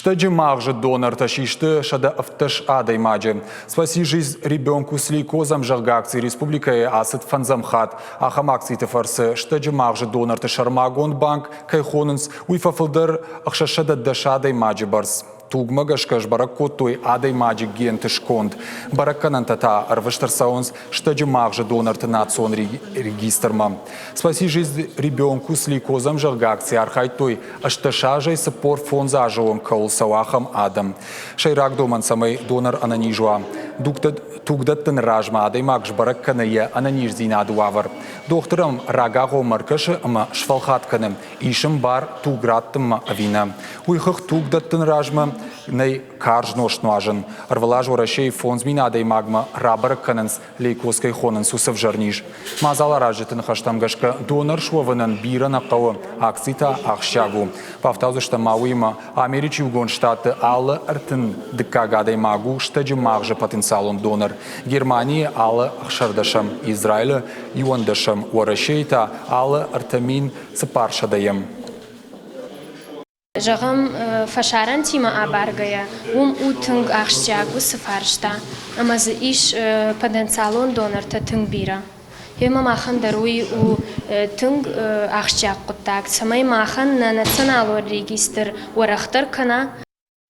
Штаджи мағжы донор ташишты шада авташ адай маджи. Спаси жизнь ребенку с лейкозом жаргакции республикой асыт фанзамхат. Ахамакции тефарсы штаджи мағжы донор ташармагон банк кайхонынс уйфафылдыр ахшашада дашадай маджи барс. Тугмагашкаш баракот той адай маджи ген тышконд. Бараканантата арвыштарсаунс штаджи мағжы донор тынацион регистрма. Спаси жизнь ребенку с лейкозом жаргакции архай той ашташажай сапор фонза ажовым каулсауахам адам. Шайрак доман самай донор ананижуа. Тугдаттын ражма адай мағж баракканая ананиж зинады вавар. Докторым рага гомаркашы ама швалхатканым. Ишым бар туграттым авина. Уйхых тугдаттын ражма най каржношнуажын. Арвалаж орашей фонзмина адай магма рабаракканынс лейкоскай хонынс усав жарниж. Мазала ражетын хаштамгашка донор шуаванын бирана қауы акцита ахшагу. Павтаузышта мауима Америчи угон штаты аллы артын дыккагадай магу штаджи мағжы потенциалон донор. Германия аллы ахшардашам, Израиль юандашам, орашейта аллы артамин сапаршадаем. Жағым фашаран тима абаргая, утынг ахшчагу сыфаршта, амазы иш потенциалон донорта тынг бира. Ема махан даруи у тынг ахшчаг куттак, самай махан на националор регистр уарахтар кана,